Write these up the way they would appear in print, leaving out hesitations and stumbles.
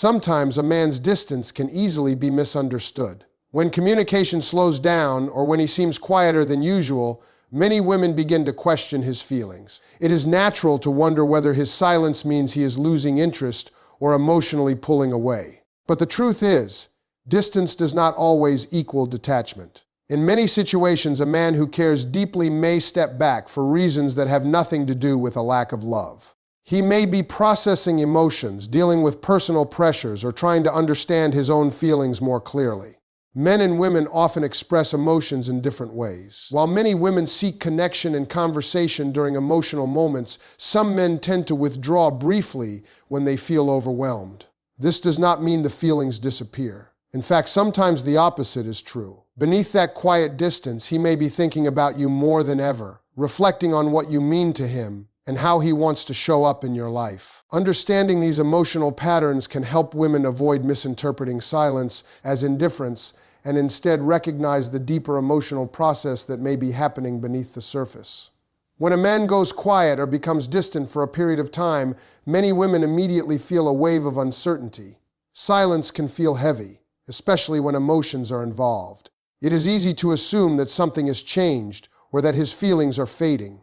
Sometimes a man's distance can easily be misunderstood. When communication slows down or when he seems quieter than usual, many women begin to question his feelings. It is natural to wonder whether his silence means he is losing interest or emotionally pulling away. But the truth is, distance does not always equal detachment. In many situations, a man who cares deeply may step back for reasons that have nothing to do with a lack of love. He may be processing emotions, dealing with personal pressures, or trying to understand his own feelings more clearly. Men and women often express emotions in different ways. While many women seek connection and conversation during emotional moments, some men tend to withdraw briefly when they feel overwhelmed. This does not mean the feelings disappear. In fact, sometimes the opposite is true. Beneath that quiet distance, he may be thinking about you more than ever, reflecting on what you mean to him and how he wants to show up in your life. Understanding these emotional patterns can help women avoid misinterpreting silence as indifference and instead recognize the deeper emotional process that may be happening beneath the surface. When a man goes quiet or becomes distant for a period of time, many women immediately feel a wave of uncertainty. Silence can feel heavy, especially when emotions are involved. It is easy to assume that something has changed or that his feelings are fading.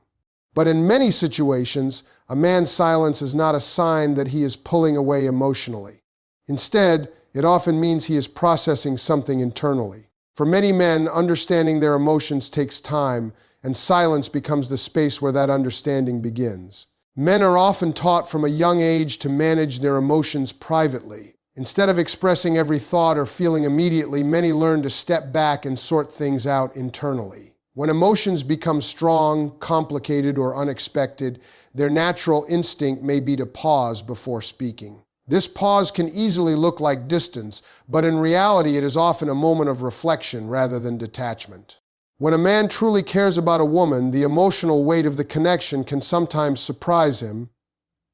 But in many situations, a man's silence is not a sign that he is pulling away emotionally. Instead, it often means he is processing something internally. For many men, understanding their emotions takes time, and silence becomes the space where that understanding begins. Men are often taught from a young age to manage their emotions privately. Instead of expressing every thought or feeling immediately, many learn to step back and sort things out internally. When emotions become strong, complicated, or unexpected, their natural instinct may be to pause before speaking. This pause can easily look like distance, but in reality it is often a moment of reflection rather than detachment. When a man truly cares about a woman, the emotional weight of the connection can sometimes surprise him.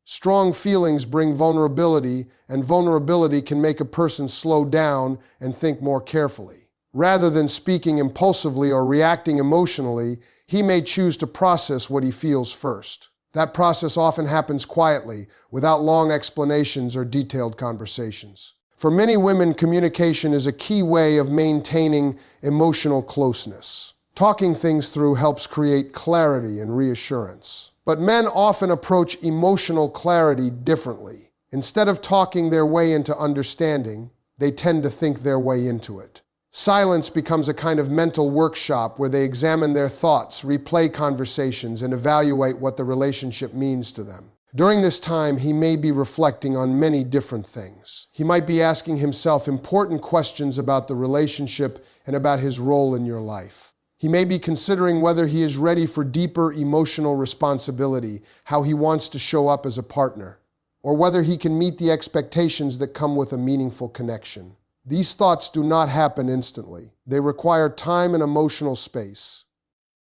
Strong feelings bring vulnerability, and vulnerability can make a person slow down and think more carefully. Rather than speaking impulsively or reacting emotionally, he may choose to process what he feels first. That process often happens quietly, without long explanations or detailed conversations. For many women, communication is a key way of maintaining emotional closeness. Talking things through helps create clarity and reassurance. But men often approach emotional clarity differently. Instead of talking their way into understanding, they tend to think their way into it. Silence becomes a kind of mental workshop where they examine their thoughts, replay conversations, and evaluate what the relationship means to them. During this time, he may be reflecting on many different things. He might be asking himself important questions about the relationship and about his role in your life. He may be considering whether he is ready for deeper emotional responsibility, how he wants to show up as a partner, or whether he can meet the expectations that come with a meaningful connection. These thoughts do not happen instantly. They require time and emotional space.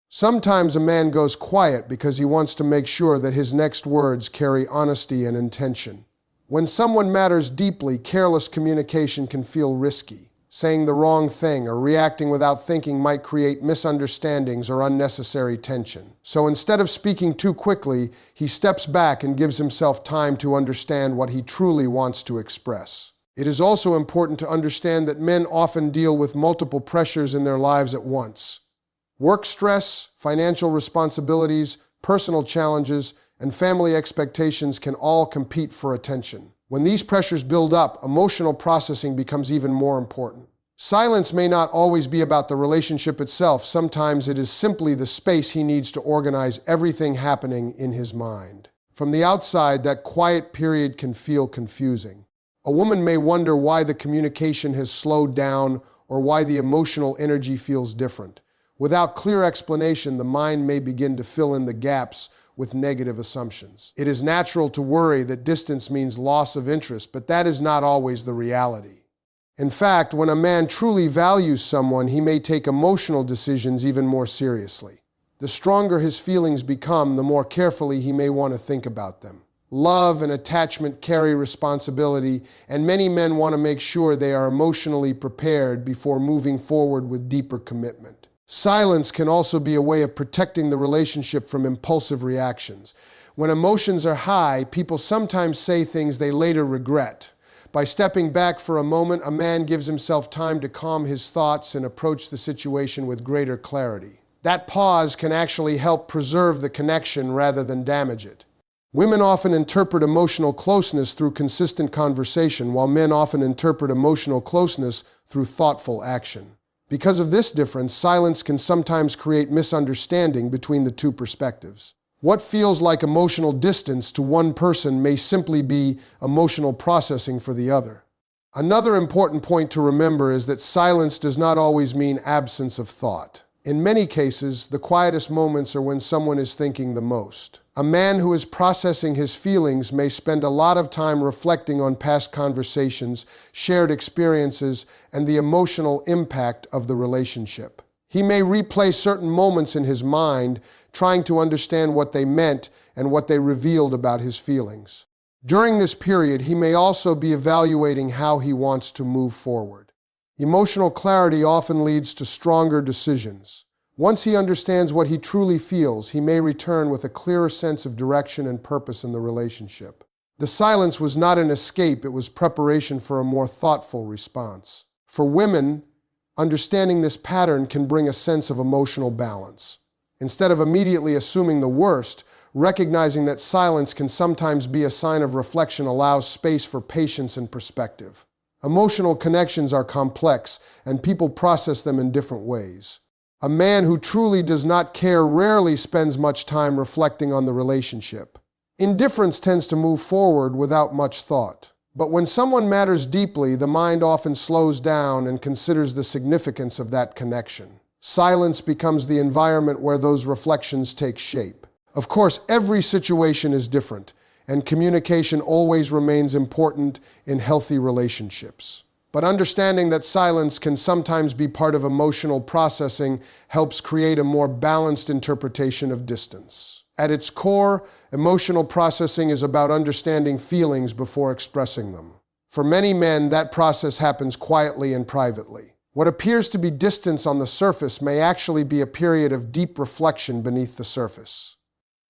Sometimes a man goes quiet because he wants to make sure that his next words carry honesty and intention. When someone matters deeply, careless communication can feel risky. Saying the wrong thing or reacting without thinking might create misunderstandings or unnecessary tension. So instead of speaking too quickly, he steps back and gives himself time to understand what he truly wants to express. It is also important to understand that men often deal with multiple pressures in their lives at once. Work stress, financial responsibilities, personal challenges, and family expectations can all compete for attention. When these pressures build up, emotional processing becomes even more important. Silence may not always be about the relationship itself. Sometimes it is simply the space he needs to organize everything happening in his mind. From the outside, that quiet period can feel confusing. A woman may wonder why the communication has slowed down or why the emotional energy feels different. Without clear explanation, the mind may begin to fill in the gaps with negative assumptions. It is natural to worry that distance means loss of interest, but that is not always the reality. In fact, when a man truly values someone, he may take emotional decisions even more seriously. The stronger his feelings become, the more carefully he may want to think about them. Love and attachment carry responsibility, and many men want to make sure they are emotionally prepared before moving forward with deeper commitment. Silence can also be a way of protecting the relationship from impulsive reactions. When emotions are high, people sometimes say things they later regret. By stepping back for a moment, a man gives himself time to calm his thoughts and approach the situation with greater clarity. That pause can actually help preserve the connection rather than damage it. Women often interpret emotional closeness through consistent conversation, while men often interpret emotional closeness through thoughtful action. Because of this difference, silence can sometimes create misunderstanding between the two perspectives. What feels like emotional distance to one person may simply be emotional processing for the other. Another important point to remember is that silence does not always mean absence of thought. In many cases, the quietest moments are when someone is thinking the most. A man who is processing his feelings may spend a lot of time reflecting on past conversations, shared experiences, and the emotional impact of the relationship. He may replay certain moments in his mind, trying to understand what they meant and what they revealed about his feelings. During this period, he may also be evaluating how he wants to move forward. Emotional clarity often leads to stronger decisions. Once he understands what he truly feels, he may return with a clearer sense of direction and purpose in the relationship. The silence was not an escape, it was preparation for a more thoughtful response. For women, understanding this pattern can bring a sense of emotional balance. Instead of immediately assuming the worst, recognizing that silence can sometimes be a sign of reflection allows space for patience and perspective. Emotional connections are complex, and people process them in different ways. A man who truly does not care rarely spends much time reflecting on the relationship. Indifference tends to move forward without much thought. But when someone matters deeply, the mind often slows down and considers the significance of that connection. Silence becomes the environment where those reflections take shape. Of course, every situation is different, and communication always remains important in healthy relationships. But understanding that silence can sometimes be part of emotional processing helps create a more balanced interpretation of distance. At its core, emotional processing is about understanding feelings before expressing them. For many men, that process happens quietly and privately. What appears to be distance on the surface may actually be a period of deep reflection beneath the surface.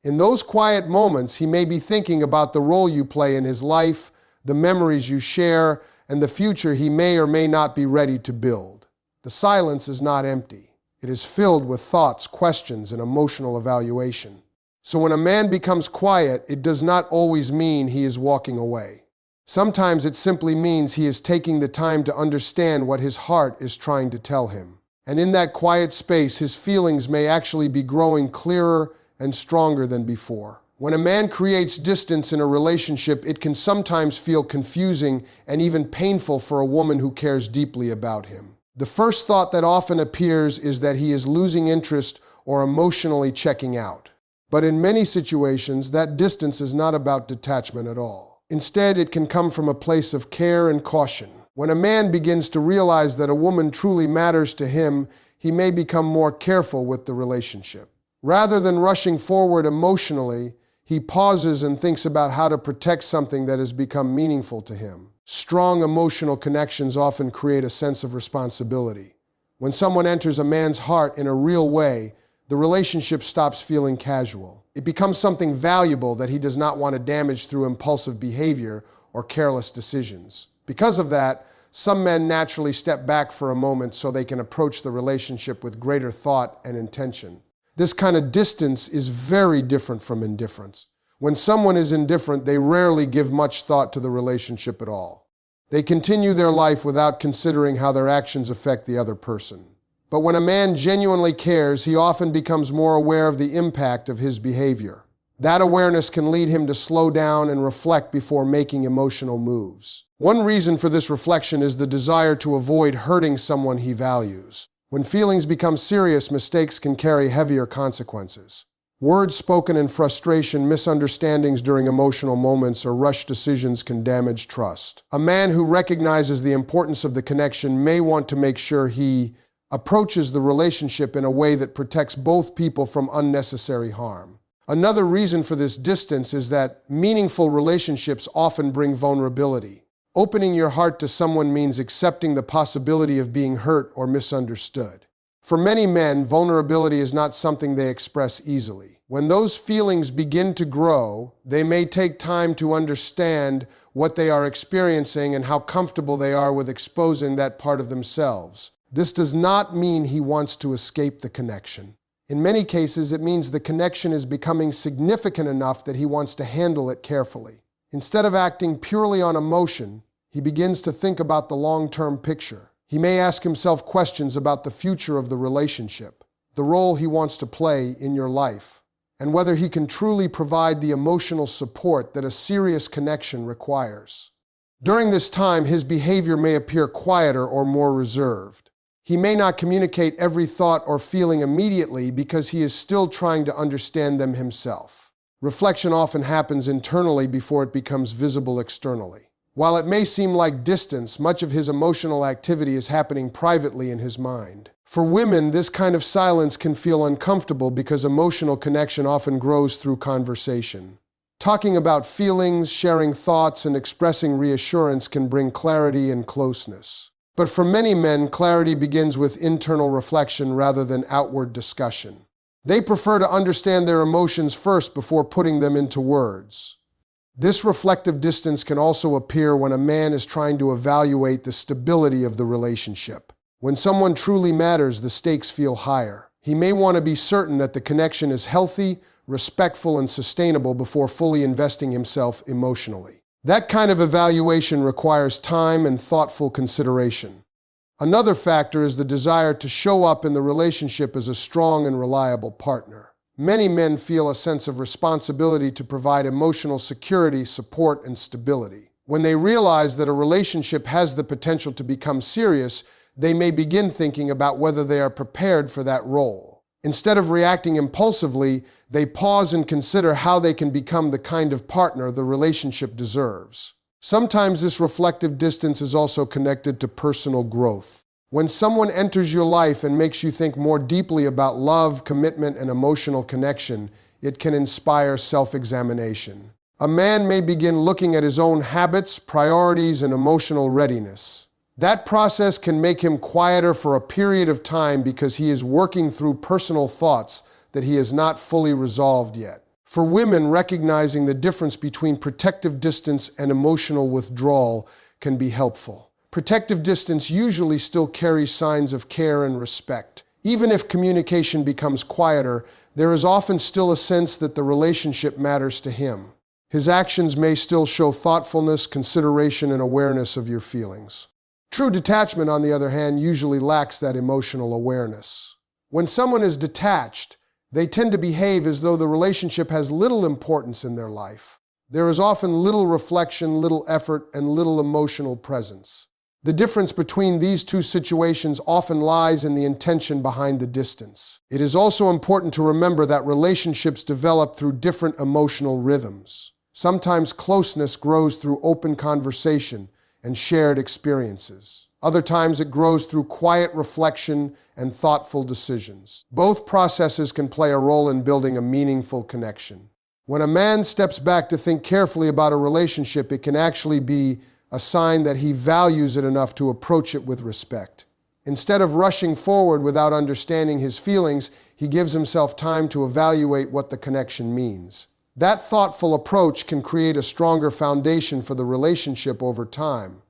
In those quiet moments, he may be thinking about the role you play in his life, the memories you share, and the future he may or may not be ready to build. The silence is not empty. It is filled with thoughts, questions, and emotional evaluation. So when a man becomes quiet, it does not always mean he is walking away. Sometimes it simply means he is taking the time to understand what his heart is trying to tell him. And in that quiet space, his feelings may actually be growing clearer and stronger than before. When a man creates distance in a relationship, it can sometimes feel confusing and even painful for a woman who cares deeply about him. The first thought that often appears is that he is losing interest or emotionally checking out. But in many situations, that distance is not about detachment at all. Instead, it can come from a place of care and caution. When a man begins to realize that a woman truly matters to him, he may become more careful with the relationship. Rather than rushing forward emotionally, he pauses and thinks about how to protect something that has become meaningful to him. Strong emotional connections often create a sense of responsibility. When someone enters a man's heart in a real way, the relationship stops feeling casual. It becomes something valuable that he does not want to damage through impulsive behavior or careless decisions. Because of that, some men naturally step back for a moment so they can approach the relationship with greater thought and intention. This kind of distance is very different from indifference. When someone is indifferent, they rarely give much thought to the relationship at all. They continue their life without considering how their actions affect the other person. But when a man genuinely cares, he often becomes more aware of the impact of his behavior. That awareness can lead him to slow down and reflect before making emotional moves. One reason for this reflection is the desire to avoid hurting someone he values. When feelings become serious, mistakes can carry heavier consequences. Words spoken in frustration, misunderstandings during emotional moments, or rushed decisions can damage trust. A man who recognizes the importance of the connection may want to make sure he approaches the relationship in a way that protects both people from unnecessary harm. Another reason for this distance is that meaningful relationships often bring vulnerability. Opening your heart to someone means accepting the possibility of being hurt or misunderstood. For many men, vulnerability is not something they express easily. When those feelings begin to grow, they may take time to understand what they are experiencing and how comfortable they are with exposing that part of themselves. This does not mean he wants to escape the connection. In many cases, it means the connection is becoming significant enough that he wants to handle it carefully. Instead of acting purely on emotion, he begins to think about the long-term picture. He may ask himself questions about the future of the relationship, the role he wants to play in your life, and whether he can truly provide the emotional support that a serious connection requires. During this time, his behavior may appear quieter or more reserved. He may not communicate every thought or feeling immediately because he is still trying to understand them himself. Reflection often happens internally before it becomes visible externally. While it may seem like distance, much of his emotional activity is happening privately in his mind. For women, this kind of silence can feel uncomfortable because emotional connection often grows through conversation. Talking about feelings, sharing thoughts, and expressing reassurance can bring clarity and closeness. But for many men, clarity begins with internal reflection rather than outward discussion. They prefer to understand their emotions first before putting them into words. This reflective distance can also appear when a man is trying to evaluate the stability of the relationship. When someone truly matters, the stakes feel higher. He may want to be certain that the connection is healthy, respectful, and sustainable before fully investing himself emotionally. That kind of evaluation requires time and thoughtful consideration. Another factor is the desire to show up in the relationship as a strong and reliable partner. Many men feel a sense of responsibility to provide emotional security, support, and stability. When they realize that a relationship has the potential to become serious, they may begin thinking about whether they are prepared for that role. Instead of reacting impulsively, they pause and consider how they can become the kind of partner the relationship deserves. Sometimes this reflective distance is also connected to personal growth. When someone enters your life and makes you think more deeply about love, commitment, and emotional connection, it can inspire self-examination. A man may begin looking at his own habits, priorities, and emotional readiness. That process can make him quieter for a period of time because he is working through personal thoughts that he has not fully resolved yet. For women, recognizing the difference between protective distance and emotional withdrawal can be helpful. Protective distance usually still carries signs of care and respect. Even if communication becomes quieter, there is often still a sense that the relationship matters to him. His actions may still show thoughtfulness, consideration, and awareness of your feelings. True detachment, on the other hand, usually lacks that emotional awareness. When someone is detached, they tend to behave as though the relationship has little importance in their life. There is often little reflection, little effort, and little emotional presence. The difference between these two situations often lies in the intention behind the distance. It is also important to remember that relationships develop through different emotional rhythms. Sometimes closeness grows through open conversation and shared experiences. Other times it grows through quiet reflection and thoughtful decisions. Both processes can play a role in building a meaningful connection. When a man steps back to think carefully about a relationship, it can actually be a sign that he values it enough to approach it with respect. Instead of rushing forward without understanding his feelings, he gives himself time to evaluate what the connection means. That thoughtful approach can create a stronger foundation for the relationship over time.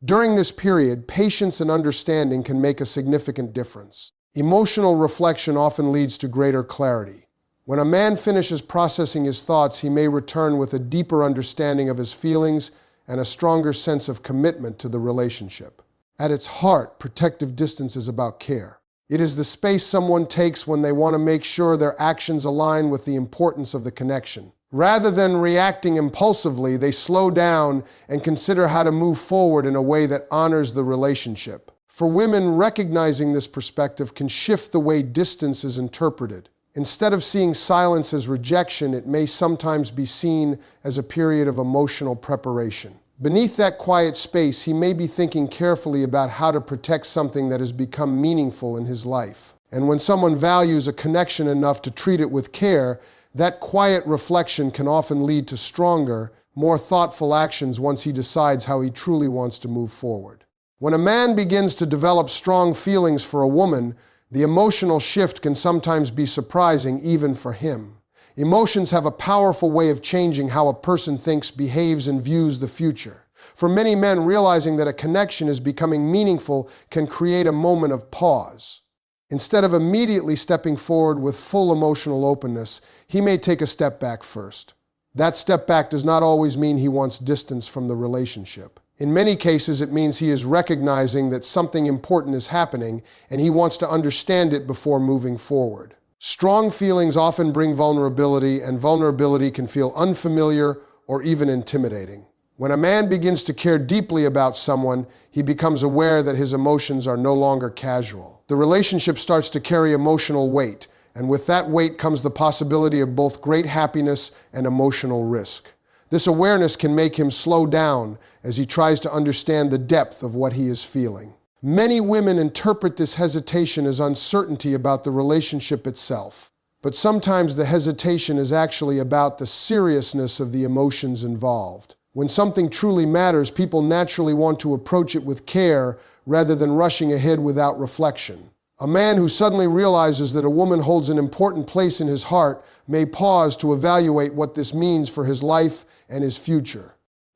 During this period, patience and understanding can make a significant difference. Emotional reflection often leads to greater clarity. When a man finishes processing his thoughts, he may return with a deeper understanding of his feelings and a stronger sense of commitment to the relationship. At its heart, protective distance is about care. It is the space someone takes when they want to make sure their actions align with the importance of the connection. Rather than reacting impulsively, they slow down and consider how to move forward in a way that honors the relationship. For women, recognizing this perspective can shift the way distance is interpreted. Instead of seeing silence as rejection, it may sometimes be seen as a period of emotional preparation. Beneath that quiet space, he may be thinking carefully about how to protect something that has become meaningful in his life. And when someone values a connection enough to treat it with care, that quiet reflection can often lead to stronger, more thoughtful actions once he decides how he truly wants to move forward. When a man begins to develop strong feelings for a woman, the emotional shift can sometimes be surprising even for him. Emotions have a powerful way of changing how a person thinks, behaves, and views the future. For many men, realizing that a connection is becoming meaningful can create a moment of pause. Instead of immediately stepping forward with full emotional openness, he may take a step back first. That step back does not always mean he wants distance from the relationship. In many cases, it means he is recognizing that something important is happening and he wants to understand it before moving forward. Strong feelings often bring vulnerability, and vulnerability can feel unfamiliar or even intimidating. When a man begins to care deeply about someone, he becomes aware that his emotions are no longer casual. The relationship starts to carry emotional weight, and with that weight comes the possibility of both great happiness and emotional risk. This awareness can make him slow down as he tries to understand the depth of what he is feeling. Many women interpret this hesitation as uncertainty about the relationship itself, but sometimes the hesitation is actually about the seriousness of the emotions involved. When something truly matters, people naturally want to approach it with care rather than rushing ahead without reflection. A man who suddenly realizes that a woman holds an important place in his heart may pause to evaluate what this means for his life and his future.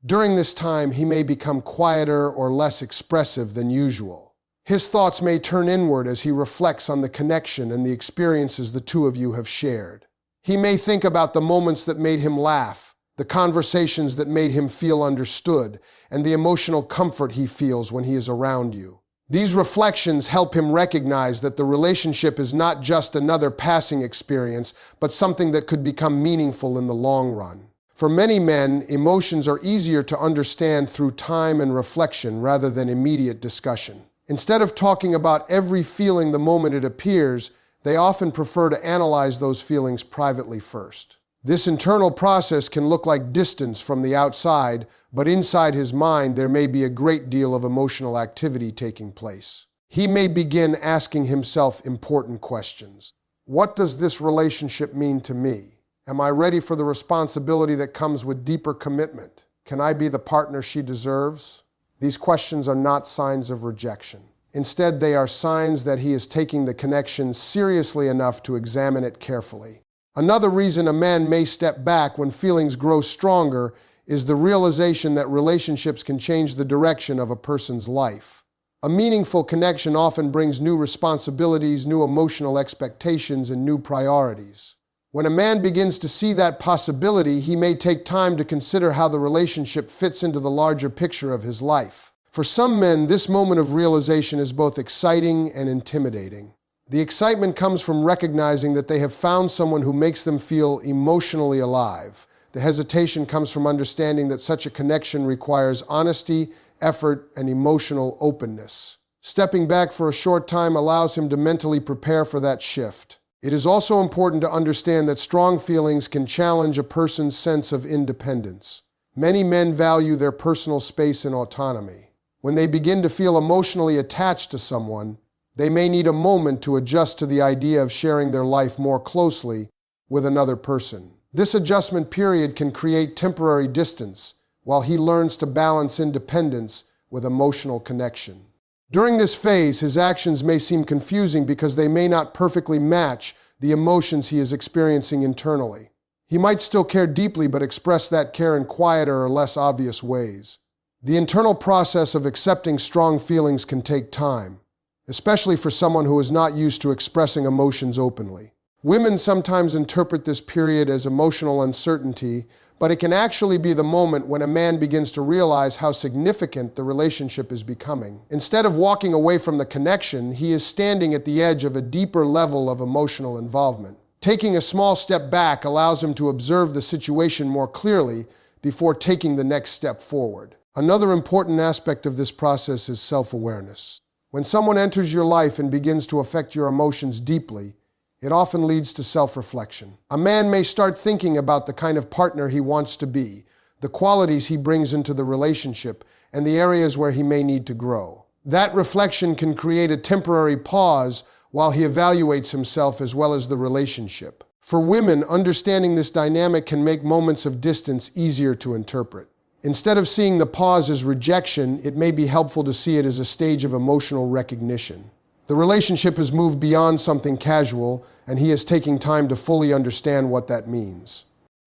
During this time, he may become quieter or less expressive than usual. His thoughts may turn inward as he reflects on the connection and the experiences the two of you have shared. He may think about the moments that made him laugh, the conversations that made him feel understood, and the emotional comfort he feels when he is around you. These reflections help him recognize that the relationship is not just another passing experience, but something that could become meaningful in the long run. For many men, emotions are easier to understand through time and reflection rather than immediate discussion. Instead of talking about every feeling the moment it appears, they often prefer to analyze those feelings privately first. This internal process can look like distance from the outside, but inside his mind there may be a great deal of emotional activity taking place. He may begin asking himself important questions. What does this relationship mean to me? Am I ready for the responsibility that comes with deeper commitment? Can I be the partner she deserves? These questions are not signs of rejection. Instead, they are signs that he is taking the connection seriously enough to examine it carefully. Another reason a man may step back when feelings grow stronger is the realization that relationships can change the direction of a person's life. A meaningful connection often brings new responsibilities, new emotional expectations, and new priorities. When a man begins to see that possibility, he may take time to consider how the relationship fits into the larger picture of his life. For some men, this moment of realization is both exciting and intimidating. The excitement comes from recognizing that they have found someone who makes them feel emotionally alive. The hesitation comes from understanding that such a connection requires honesty, effort, and emotional openness. Stepping back for a short time allows him to mentally prepare for that shift. It is also important to understand that strong feelings can challenge a person's sense of independence. Many men value their personal space and autonomy. When they begin to feel emotionally attached to someone, they may need a moment to adjust to the idea of sharing their life more closely with another person. This adjustment period can create temporary distance while he learns to balance independence with emotional connection. During this phase, his actions may seem confusing because they may not perfectly match the emotions he is experiencing internally. He might still care deeply, but express that care in quieter or less obvious ways. The internal process of accepting strong feelings can take time, especially for someone who is not used to expressing emotions openly. Women sometimes interpret this period as emotional uncertainty, but it can actually be the moment when a man begins to realize how significant the relationship is becoming. Instead of walking away from the connection, he is standing at the edge of a deeper level of emotional involvement. Taking a small step back allows him to observe the situation more clearly before taking the next step forward. Another important aspect of this process is self-awareness. When someone enters your life and begins to affect your emotions deeply, it often leads to self-reflection. A man may start thinking about the kind of partner he wants to be, the qualities he brings into the relationship, and the areas where he may need to grow. That reflection can create a temporary pause while he evaluates himself as well as the relationship. For women, understanding this dynamic can make moments of distance easier to interpret. Instead of seeing the pause as rejection, it may be helpful to see it as a stage of emotional recognition. The relationship has moved beyond something casual, and he is taking time to fully understand what that means.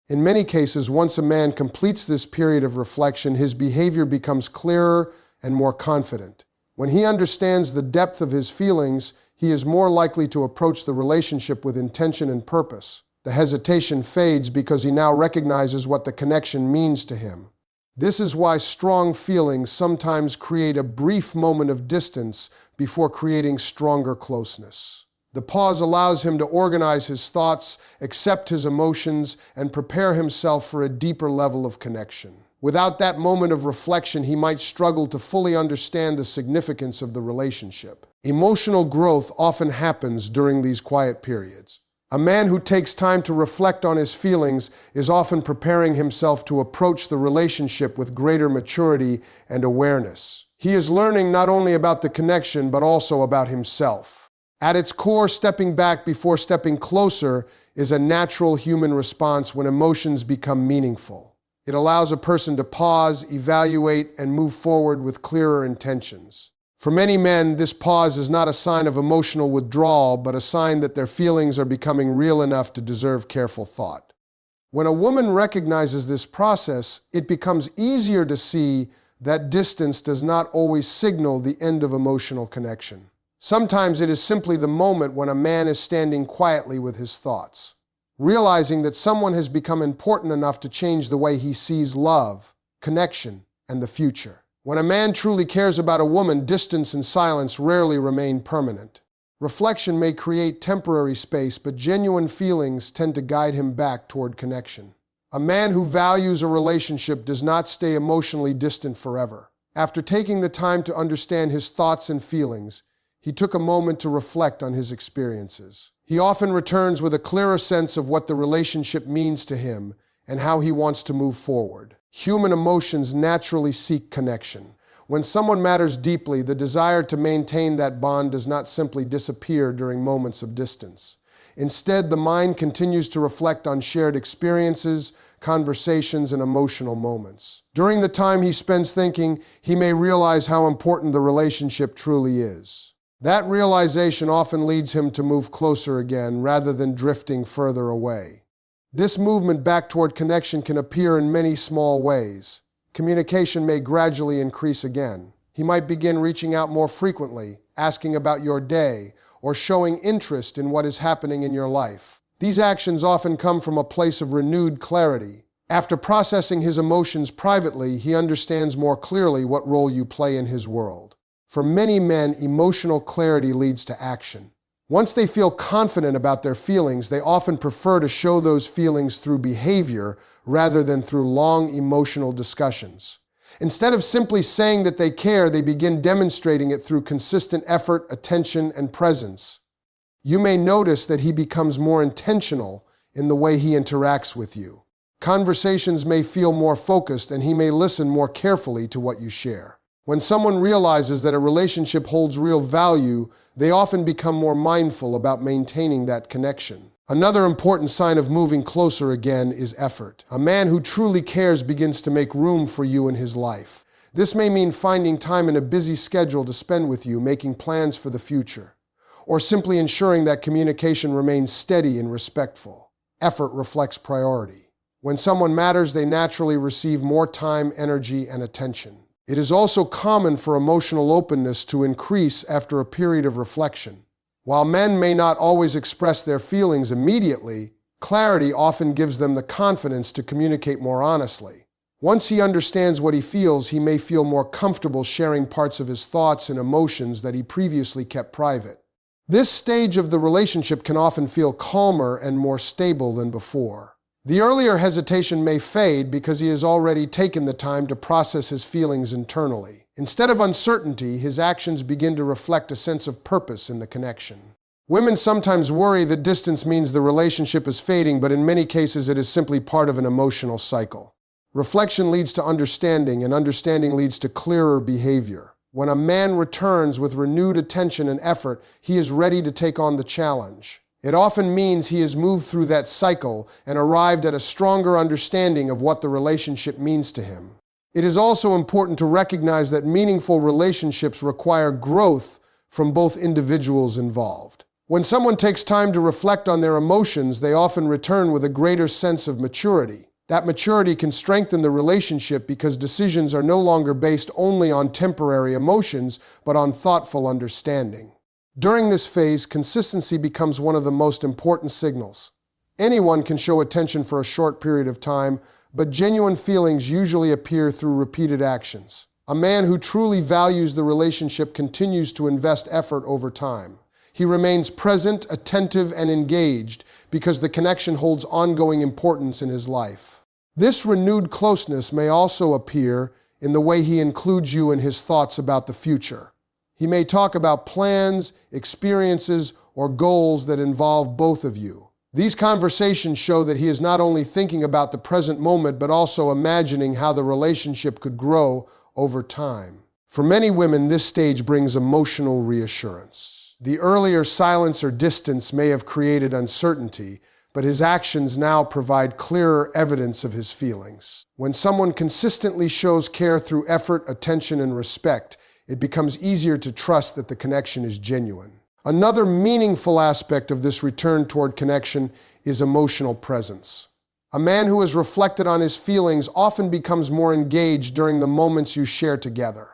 In many cases, once a man completes this period of reflection, his behavior becomes clearer and more confident. When he understands the depth of his feelings, he is more likely to approach the relationship with intention and purpose. The hesitation fades because he now recognizes what the connection means to him. This is why strong feelings sometimes create a brief moment of distance before creating stronger closeness. The pause allows him to organize his thoughts, accept his emotions, and prepare himself for a deeper level of connection. Without that moment of reflection, he might struggle to fully understand the significance of the relationship. Emotional growth often happens during these quiet periods. A man who takes time to reflect on his feelings is often preparing himself to approach the relationship with greater maturity and awareness. He is learning not only about the connection, but also about himself. At its core, stepping back before stepping closer is a natural human response when emotions become meaningful. It allows a person to pause, evaluate, and move forward with clearer intentions. For many men, this pause is not a sign of emotional withdrawal, but a sign that their feelings are becoming real enough to deserve careful thought. When a woman recognizes this process, it becomes easier to see that distance does not always signal the end of emotional connection. Sometimes it is simply the moment when a man is standing quietly with his thoughts, realizing that someone has become important enough to change the way he sees love, connection, and the future. When a man truly cares about a woman, distance and silence rarely remain permanent. Reflection may create temporary space, but genuine feelings tend to guide him back toward connection. A man who values a relationship does not stay emotionally distant forever. After taking the time to understand his thoughts and feelings, he took a moment to reflect on his experiences. He often returns with a clearer sense of what the relationship means to him and how he wants to move forward. Human emotions naturally seek connection. When someone matters deeply, the desire to maintain that bond does not simply disappear during moments of distance. Instead, the mind continues to reflect on shared experiences, conversations, and emotional moments. During the time he spends thinking, he may realize how important the relationship truly is. That realization often leads him to move closer again, rather than drifting further away. This movement back toward connection can appear in many small ways. Communication may gradually increase again. He might begin reaching out more frequently, asking about your day, or showing interest in what is happening in your life. These actions often come from a place of renewed clarity. After processing his emotions privately, he understands more clearly what role you play in his world. For many men, emotional clarity leads to action. Once they feel confident about their feelings, they often prefer to show those feelings through behavior rather than through long emotional discussions. Instead of simply saying that they care, they begin demonstrating it through consistent effort, attention, and presence. You may notice that he becomes more intentional in the way he interacts with you. Conversations may feel more focused, and he may listen more carefully to what you share. When someone realizes that a relationship holds real value, they often become more mindful about maintaining that connection. Another important sign of moving closer again is effort. A man who truly cares begins to make room for you in his life. This may mean finding time in a busy schedule to spend with you, making plans for the future, or simply ensuring that communication remains steady and respectful. Effort reflects priority. When someone matters, they naturally receive more time, energy, and attention. It is also common for emotional openness to increase after a period of reflection. While men may not always express their feelings immediately, clarity often gives them the confidence to communicate more honestly. Once he understands what he feels, he may feel more comfortable sharing parts of his thoughts and emotions that he previously kept private. This stage of the relationship can often feel calmer and more stable than before. The earlier hesitation may fade because he has already taken the time to process his feelings internally. Instead of uncertainty, his actions begin to reflect a sense of purpose in the connection. Women sometimes worry that distance means the relationship is fading, but in many cases it is simply part of an emotional cycle. Reflection leads to understanding, and understanding leads to clearer behavior. When a man returns with renewed attention and effort, he is ready to take on the challenge. It often means he has moved through that cycle and arrived at a stronger understanding of what the relationship means to him. It is also important to recognize that meaningful relationships require growth from both individuals involved. When someone takes time to reflect on their emotions, they often return with a greater sense of maturity. That maturity can strengthen the relationship because decisions are no longer based only on temporary emotions, but on thoughtful understanding. During this phase, consistency becomes one of the most important signals. Anyone can show attention for a short period of time, but genuine feelings usually appear through repeated actions. A man who truly values the relationship continues to invest effort over time. He remains present, attentive, and engaged because the connection holds ongoing importance in his life. This renewed closeness may also appear in the way he includes you in his thoughts about the future. He may talk about plans, experiences, or goals that involve both of you. These conversations show that he is not only thinking about the present moment, but also imagining how the relationship could grow over time. For many women, this stage brings emotional reassurance. The earlier silence or distance may have created uncertainty, but his actions now provide clearer evidence of his feelings. When someone consistently shows care through effort, attention, and respect, it becomes easier to trust that the connection is genuine. Another meaningful aspect of this return toward connection is emotional presence. A man who has reflected on his feelings often becomes more engaged during the moments you share together.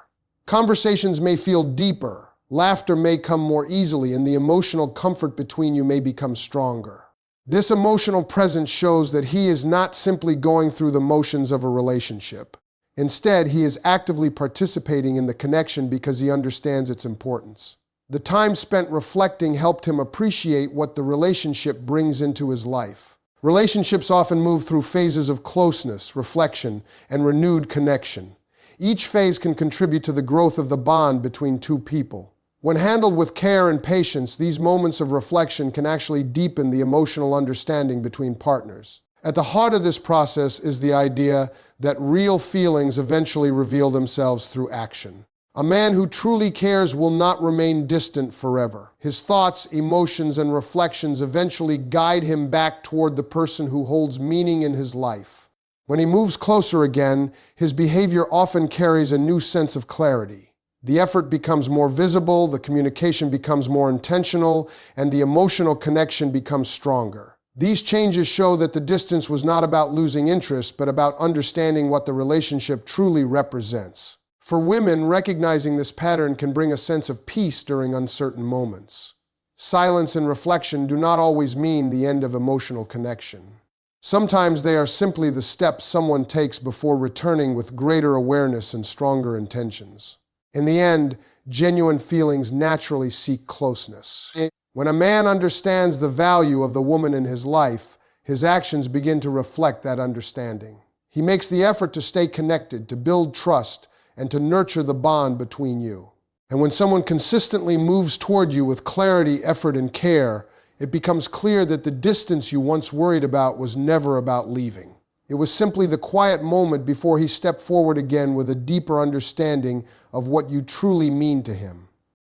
Conversations may feel deeper, laughter may come more easily, and the emotional comfort between you may become stronger. This emotional presence shows that he is not simply going through the motions of a relationship. Instead, he is actively participating in the connection because he understands its importance. The time spent reflecting helped him appreciate what the relationship brings into his life. Relationships often move through phases of closeness, reflection, and renewed connection. Each phase can contribute to the growth of the bond between two people. When handled with care and patience, these moments of reflection can actually deepen the emotional understanding between partners. At the heart of this process is the idea that real feelings eventually reveal themselves through action. A man who truly cares will not remain distant forever. His thoughts, emotions, and reflections eventually guide him back toward the person who holds meaning in his life. When he moves closer again, his behavior often carries a new sense of clarity. The effort becomes more visible, the communication becomes more intentional, and the emotional connection becomes stronger. These changes show that the distance was not about losing interest, but about understanding what the relationship truly represents. For women, recognizing this pattern can bring a sense of peace during uncertain moments. Silence and reflection do not always mean the end of emotional connection. Sometimes they are simply the steps someone takes before returning with greater awareness and stronger intentions. In the end, genuine feelings naturally seek closeness. When a man understands the value of the woman in his life, his actions begin to reflect that understanding. He makes the effort to stay connected, to build trust, and to nurture the bond between you. And when someone consistently moves toward you with clarity, effort, and care, it becomes clear that the distance you once worried about was never about leaving. It was simply the quiet moment before he stepped forward again with a deeper understanding of what you truly mean to him.